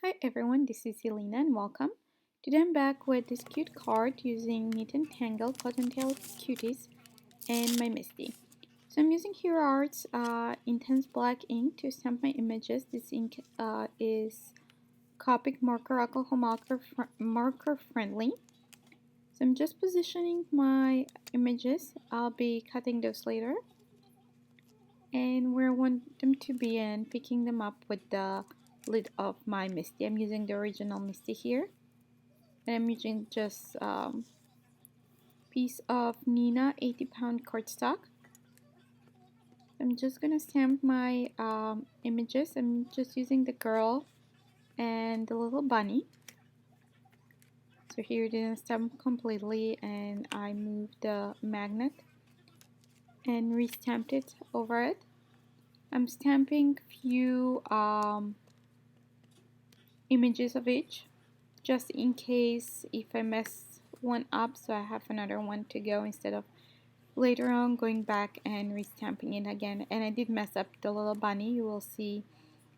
Hi everyone, this is Elena and welcome. Today I'm back with this cute card using Knit and Tangled, Cottontail, Cuties, and my MISTI. So I'm using Hero Arts Intense Black ink to stamp my images. This ink is Copic marker, alcohol marker friendly. So I'm just positioning my images. I'll be cutting those later. And where I want them to be and picking them up with the lid of my MISTI. I'm using the original MISTI here. And I'm using just piece of Nina 80-pound cardstock. I'm just gonna stamp my images. I'm just using the girl and the little bunny. So here it didn't stamp completely and I moved the magnet and restamped it over it. I'm stamping few images of each just in case if I mess one up, so I have another one to go instead of later on going back and restamping it again. And I did mess up the little bunny, you will see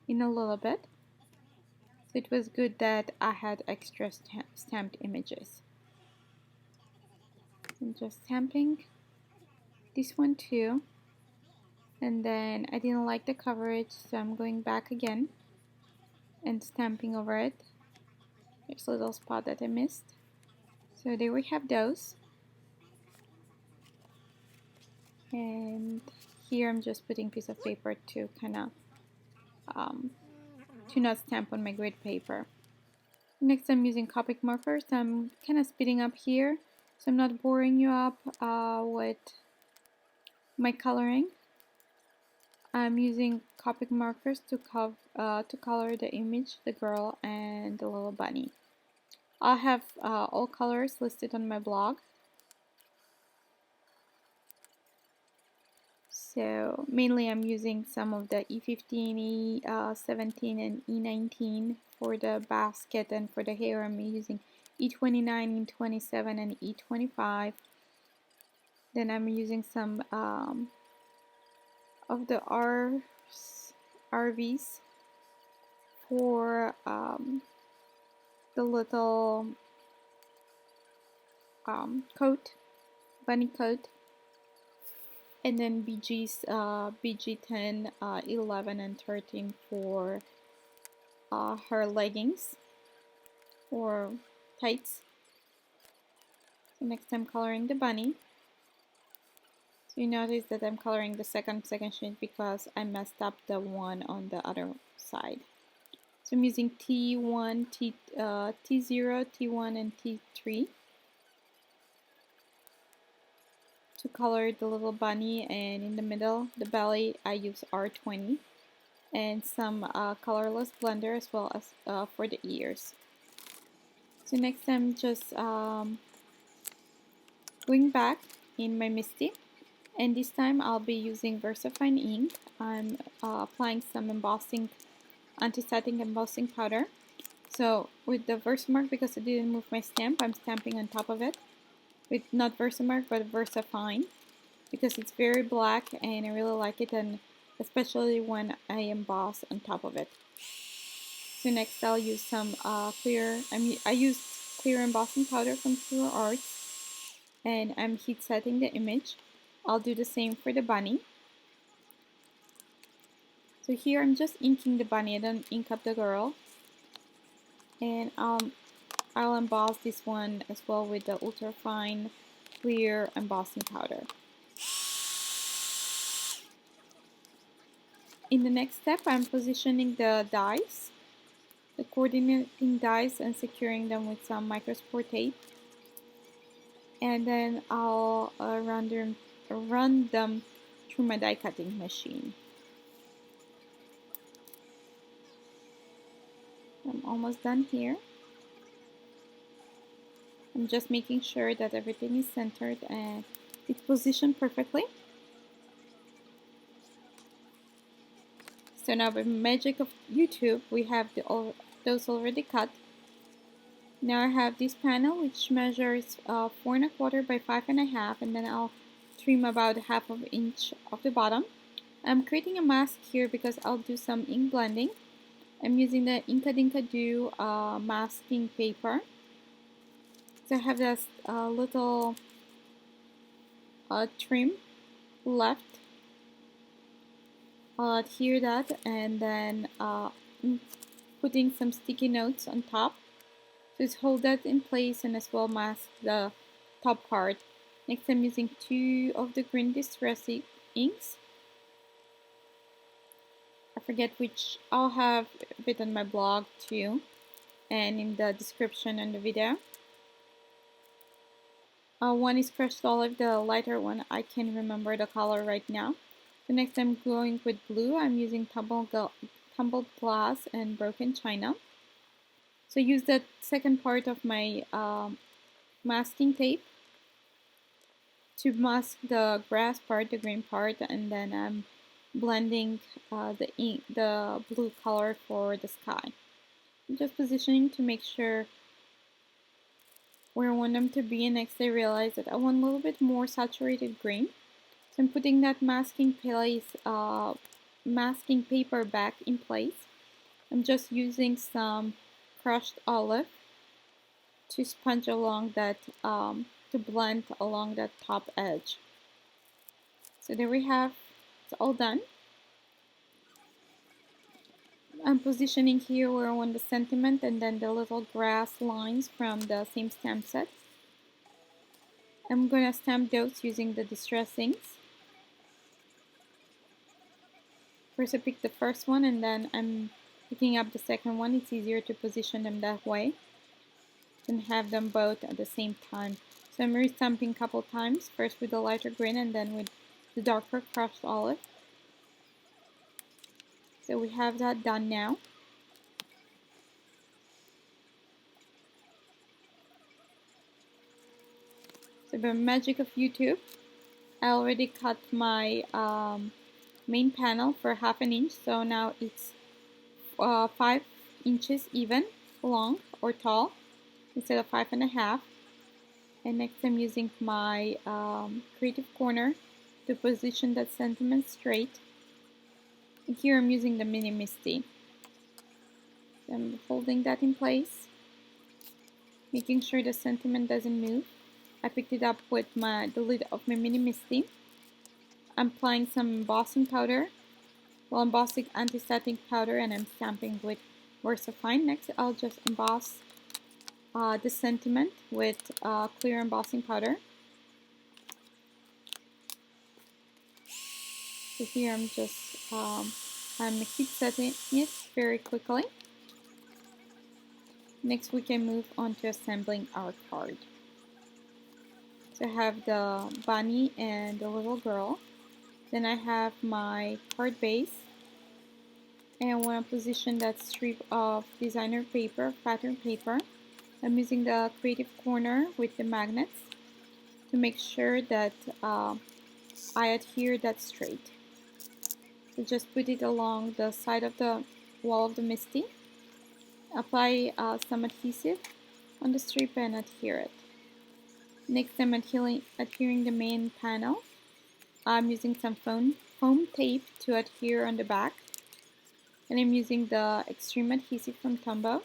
in a little bit. So it was good that I had extra stamped images. I'm just stamping this one too, and then I didn't like the coverage, so I'm going back again and stamping over it. There's a little spot that I missed. So there we have those. And here I'm just putting piece of paper to kind of to not stamp on my grid paper. Next I'm using Copic markers. I'm kind of speeding up here so I'm not boring you up with my coloring. I'm using Copic markers to color the image, the girl and the little bunny. I'll have all colors listed on my blog. So mainly I'm using some of the E15, E17 and E19 for the basket, and for the hair I'm using E29, E27 and E25. Then I'm using some of the RVs for the little coat, bunny coat. And then BG10, 11 and 13 for her leggings or tights. So next I'm coloring the bunny. So you notice that I'm coloring the second shade because I messed up the one on the other side. So I'm using T1, T0, T1 and T3 to color the little bunny, and in the middle, the belly, I use R20 and some colorless blender as well as for the ears. So next I'm just going back in my MISTI, and this time I'll be using VersaFine ink. I'm applying some anti-static embossing powder. So with the Versamark, because I didn't move my stamp, I'm stamping on top of it with not Versamark but VersaFine because it's very black and I really like it, and especially when I emboss on top of it. So next I'll use some I used clear embossing powder from Hero Arts, and I'm heat setting the image. I'll do the same for the bunny. So here I'm just inking the bunny, I don't ink up the girl. And I'll emboss this one as well with the ultra fine clear embossing powder. In the next step, I'm positioning the dies, the coordinating dies, and securing them with some microspore tape. And then I'll run them through my die cutting machine. I'm almost done here. I'm just making sure that everything is centered and it's positioned perfectly. So now, by magic of YouTube, we have those already cut. Now I have this panel which measures 4 1/4 by 5 1/2, and then I'll trim about 1/2 inch of the bottom. I'm creating a mask here because I'll do some ink blending, I'm using the Y02 masking paper. So I have this little trim left. I'll adhere that and then putting some sticky notes on top. So just hold that in place and as well mask the top part. Next I'm using 2 of the green distress inks. I forget which, I'll have it on my blog too and in the description on the video. One is crushed olive, the lighter one. I can't remember the color right now. So next I'm going with blue. I'm using tumbled glass and broken china. So use that second part of my masking tape to mask the grass part, the green part, and then I'm blending the blue color for the sky. I'm just positioning to make sure where I want them to be, and next I realized that I want a little bit more saturated green. So I'm putting that masking paper back in place. I'm just using some crushed olive to sponge along that, to blend along that top edge. So there we have, it's all done. I'm positioning here where I want the sentiment and then the little grass lines from the same stamp set. I'm going to stamp those using the distress inks. First I pick the first one and then I'm picking up the second one. It's easier to position them that way and have them both at the same time. So I'm restamping a couple times, first with the lighter green and then with the darker crushed olive. So we have that done now. So the magic of YouTube, I already cut my main panel for 1/2 inch, so now it's 5 inches even long or tall instead of 5.5. And next I'm using my creative corner to position that sentiment straight. And here I'm using the mini MISTI. I'm holding that in place, making sure the sentiment doesn't move. I picked it up with the lid of my mini MISTI. I'm applying some embossing powder, embossing anti-static powder, and I'm stamping with VersaFine. Next I'll just emboss the sentiment with clear embossing powder. So here I'm just I'm heat setting it very quickly. Next we can move on to assembling our card. So I have the bunny and the little girl. Then I have my card base. And I want to position that strip of designer paper, pattern paper. I'm using the creative corner with the magnets to make sure that I adhere that straight. So just put it along the side of the wall of the MISTI. Apply some adhesive on the strip and adhere it. Next I'm adhering the main panel. I'm using some foam tape to adhere on the back. And I'm using the extreme adhesive from Tumbled.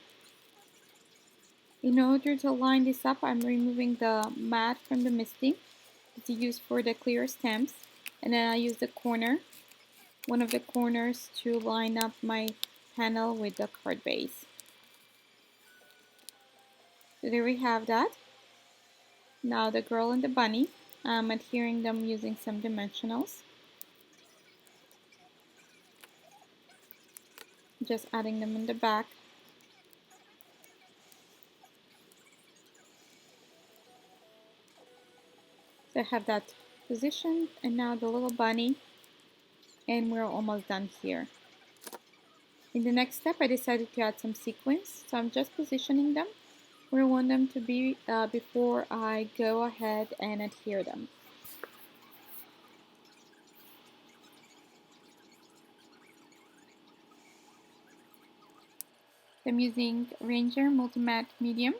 In order to line this up, I'm removing the mat from the MISTI to use for the clear stamps. And then I use the corner, one of the corners, to line up my panel with the card base. So there we have that. Now the girl and the bunny, I'm adhering them using some dimensionals. Just adding them in the back. So I have that positioned, and now the little bunny, and we're almost done here. In the next step, I decided to add some sequins, so I'm just positioning them where I want them to be before I go ahead and adhere them. I'm using Ranger Multi-Matte Medium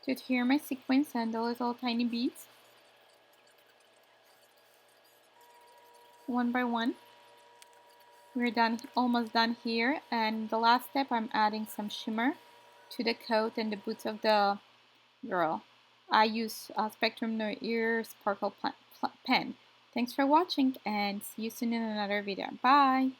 to adhere my sequins and the little tiny beads, one by one. We're done, almost done here, and the last step I'm adding some shimmer to the coat and the boots of the girl. I use Spectrum No Ear Sparkle Pen. Thanks for watching and see you soon in another video. Bye!